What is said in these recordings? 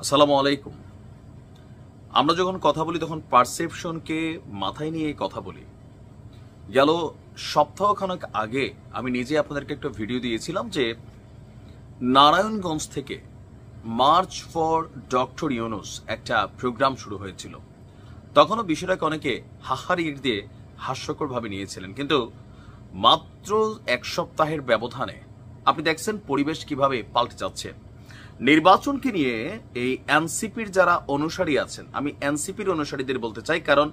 আসসালামু আলাইকুম। আমরা যখন কথা বলি তখন পারসেপশনকে মাথায় নিয়ে কথা বলি। গেল সপ্তাহখানেক আগে আমি নিজে আপনাদেরকে একটা ভিডিও দিয়েছিলাম যে নারায়ণগঞ্জ থেকে মার্চ ফর ডক্টর ইউনুস একটা প্রোগ্রাম শুরু হয়েছিল। তখনও বিষয়টাকে অনেকে হাহারি দিয়ে হাস্যকরভাবে নিয়েছিলেন, কিন্তু মাত্র এক সপ্তাহের ব্যবধানে আপনি দেখছেন পরিবেশ কিভাবে পাল্টে যাচ্ছে। নির্বাচনকে নিয়ে এই এনসিপির যারা অনুসারী আছেন, আমি এনসিপির অনুসারীদের বলতে চাই, কারণ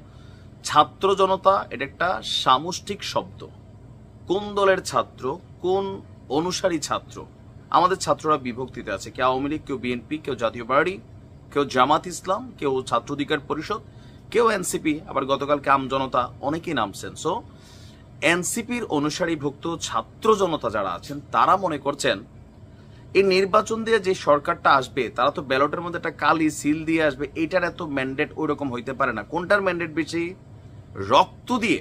ছাত্র জনতা এটা একটা সামষ্টিক শব্দ। কোন দলের ছাত্র, কোন অনুসারী ছাত্র? আমাদের ছাত্ররা বিভক্তিতে আছে, কেউ আওয়ামী লীগ, কেউ বিএনপি, কেউ জাতীয় পার্টি, কেউ জামাত ইসলাম, কেউ ছাত্র অধিকার পরিষদ, কেউ এনসিপি, আবার গতকালকে আম জনতা, অনেকেই নামছেন। সো এনসিপির অনুসারীভুক্ত ছাত্র জনতা যারা আছেন তারা মনে করছেন এই নির্বাচন দিয়ে যে সরকারটা আসবে তারা তো ব্যালটের মধ্যে একটা কালি সিল দিয়ে আসবে, এইটার এত ম্যান্ডেট ওই রকম হইতে পারে না। কোনটার ম্যান্ডেট বেশি? রক্ত দিয়ে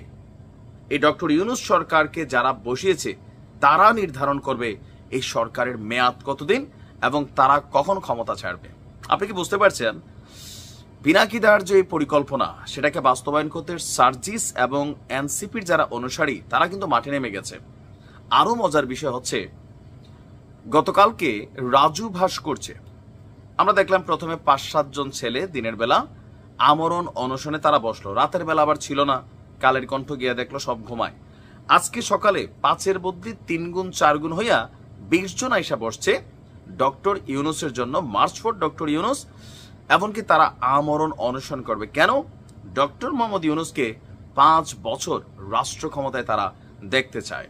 এই ডক্টর ইউনুস সরকারকে যারা বসিয়েছে তারা নির্ধারণ করবে এই সরকারের মেয়াদ কতদিন এবং তারা কখন ক্ষমতা ছাড়বে। আপনি কি বুঝতে পারছেন? পিনাকিদার যে পরিকল্পনা সেটাকে বাস্তবায়ন করতে সার্জিস এবং এনসিপির যারা অনুসারী তারা কিন্তু মাঠে নেমে গেছে। আরো মজার বিষয় হচ্ছে, গতকালকে রাজু ভাস করছে, আমরা দেখলাম প্রথমে ৫-৭ জন ছেলে দিনের বেলা আমরণ অনশনে তারা বসলো, রাতের বেলা আবার ছিল না, কালের কণ্ঠ গিয়া দেখলো সব ঘুমায়। আজকে সকালে ৫-এর বদলি ৩ গুণ ৪ গুণ হইয়া ২০ জন আইসা বসছে ডক্টর ইউনুসের জন্য, মার্চ ফর ডক্টর ইউনুস। এমনকি তারা আমরণ অনশন করবে। কেন? ডক্টর মোহাম্মদ ইউনুসকে ৫ বছর রাষ্ট্র ক্ষমতায় তারা দেখতে চায়।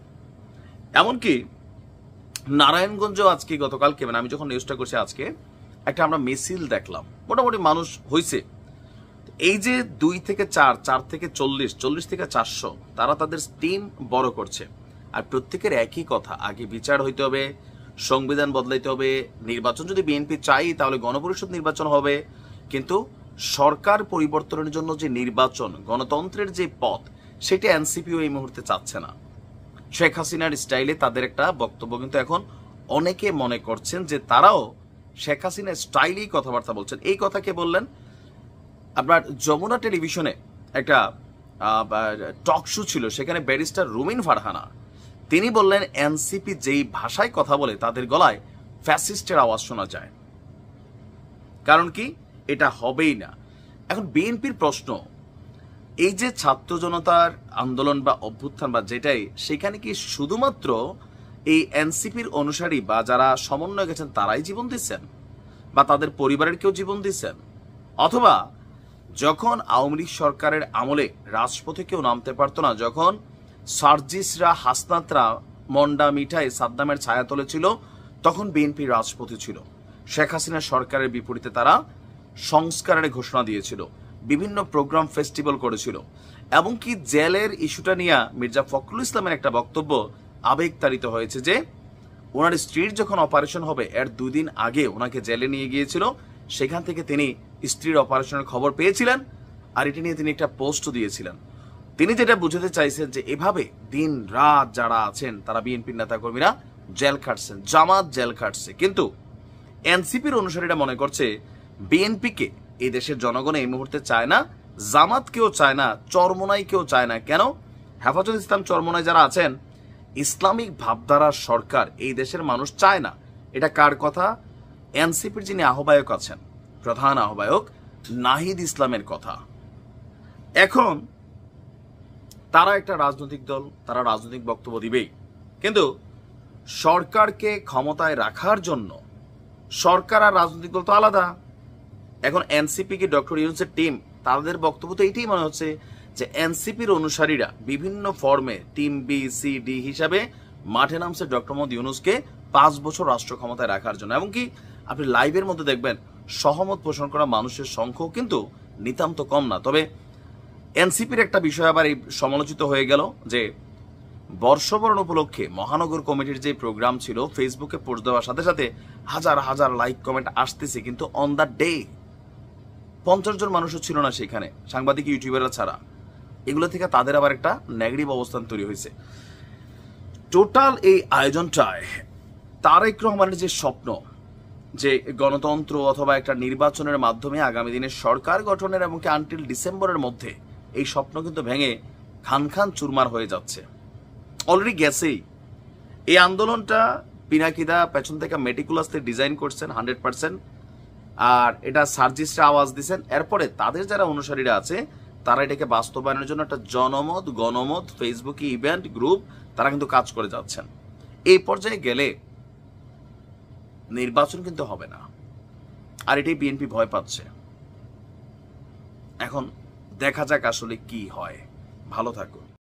এমনকি নারায়ণগঞ্জ আজকে গতকালকে, মানে আমি যখন নিউজটা করছি আজকে, একটা আমরা মিছিল দেখলাম, মোটামুটি মানুষ হয়েছে। এই যে ২ থেকে ৪, ৪ থেকে ৪০, ৪০ থেকে ৪০০, তারা তাদের টিম বড় করছে। আর প্রত্যেকের একই কথা, আগে বিচার হইতে হবে, সংবিধান বদলাইতে হবে, নির্বাচন যদি বিএনপি চাই তাহলে গণপরিষদ নির্বাচন হবে, কিন্তু সরকার পরিবর্তনের জন্য যে নির্বাচন, গণতন্ত্রের যে পথ, সেটা এনসিপিও এই মুহূর্তে চাচ্ছে না। শেখ হাসিনার স্টাইলে তাদের একটা বক্তব্য, কিন্তু এখন অনেকে মনে করছেন যে তারাও শেখ হাসিনার স্টাইলেই কথাবার্তা বলছেন। এই কথা কে বললেন? আপনার যমুনা টেলিভিশনে একটা টক শো ছিল, সেখানে ব্যারিস্টার রুমিন ফারহানা তিনি বললেন এনসিপি যেই ভাষায় কথা বলে তাদের গলায় ফ্যাসিস্টের আওয়াজ শোনা যায়। কারণ কি? এটা হবেই না। এখন বিএনপির প্রশ্ন, এই যে ছাত্র জনতার আন্দোলন বা অভ্যুত্থান বা যেটাই, সেখানে কি শুধুমাত্র এই এনসিপির অনুসারী বা যারা সমন্বয় গেছেন তারাই জীবন দিচ্ছেন, বা তাদের পরিবারের কেউ জীবন দিচ্ছেন? অথবা যখন আওয়ামী লীগ সরকারের আমলে রাজপথে কেউ নামতে পারতো না, যখন সার্জিসরা, হাসনাতরা মন্ডা মিঠাই সাদ্দামের ছায়া তলে ছিল, তখন বিএনপি রাজপথে ছিল। শেখ হাসিনা সরকারের বিপরীতে তারা সংস্কারের ঘোষণা দিয়েছিল, বিভিন্ন প্রোগ্রাম ফেস্টিভ্যাল করেছিল। এমনকি জেলের ইস্যুটা নিয়ে মির্জা ফখরুল ইসলামের একটা বক্তব্য আবেগতাড়িত হয়েছে যে ওনার স্ত্রীর যখন অপারেশন হবে এর 2 দিন আগে ওনাকে জেলে নিয়ে গিয়েছিল, সেখান থেকে তিনি স্ত্রীর অপারেশনের খবর পেয়েছিলেন, আর এটা নিয়ে তিনি একটা পোস্টও দিয়েছিলেন। তিনি যেটা বুঝাতে চাইছেন যে এভাবে দিন রাত যারা আছেন তারা বিএনপির নেতাকর্মীরা জেল খাটছেন, জামাত জেল খাটছে। কিন্তু এনসিপির অনুসারীরা মনে করছে বিএনপিকে এই দেশের জনগণ এই মুহূর্তে চায় না, জামাত কেউ চায় না, চরমোনাই কেউ চায় না। কেন? হেফাজত ইসলাম চরমোনাই যারা আছেন, ইসলামিক ভাবধারার সরকার এই দেশের মানুষ চায় না। এটা কার কথা? এনসিপির যিনি আহ্বায়ক আছেন, প্রধান আহ্বায়ক নাহিদ ইসলামের কথা। এখন তারা একটা রাজনৈতিক দল, তারা রাজনৈতিক বক্তব্য দিবেই, কিন্তু সরকারকে ক্ষমতায় রাখার জন্য সরকার আর রাজনৈতিক দল তো আলাদা। এখন এনসিপি কি ডক্টর ইউনুসের টিম, তাদের বক্তব্য তো এইটাই মনে হচ্ছে যে এনসিপির অনুসারীরা বিভিন্ন ফর্মে টিম বি, সি, ডি হিসাবে মাঠে নামছে ডক্টর মোহাম্মদ ইউনুসকে 5 বছর রাষ্ট্র ক্ষমতায় রাখার জন্য। এমনকি আপনি লাইভের মধ্যে দেখবেন সহমত পোষণ করা মানুষের সংখ্যাও কিন্তু নিতান্ত কম না। তবে এনসিপির একটা বিষয় আবার এই সমালোচিত হয়ে গেল যে বর্ষবরণ উপলক্ষে মহানগর কমিটির যে প্রোগ্রাম ছিল, ফেসবুকে পোস্ট দেওয়ার সাথে সাথে হাজার হাজার লাইক কমেন্ট আসতেছে, কিন্তু অন দ্য ডে 50 জন মানুষও ছিল না সেখানে, সাংবাদিক ইউটিউবাররা ছাড়া। এগুলো থেকে তাদের আবার একটা নেগেটিভ অবস্থান তৈরি হয়েছে। টোটাল এই আয়োজনটায় তারেক রহমানের যে স্বপ্ন, যে গণতন্ত্র অথবা একটা নির্বাচনের মাধ্যমে আগামী দিনে সরকার গঠনের এবং আনটিল ডিসেম্বরের মধ্যে এই স্বপ্ন কিন্তু ভেঙে খান খান চুরমার হয়ে যাচ্ছে, অলরেডি গেছেই। এই আন্দোলনটা পিনাকিদা পেছন থেকে মেটিকুলাসলি ডিজাইন করছেন 100%, আর এটা সার্জিস্টরা আওয়াজ দিচ্ছেন। এরপরে তাদের যারা অনুসারীরা আছে তারা এটাকে বাস্তবায়নের জন্য একটা জনমত গণমত ফেসবুকে ইভেন্ট গ্রুপ তারা কিন্তু কাজ করে যাচ্ছেন। এই পর্যায়ে গেলে নির্বাচন কিন্তু হবে না, আর এটাই বিএনপি ভয় পাচ্ছে। এখন দেখা যাক আসলে কি হয়। ভালো থাকুন।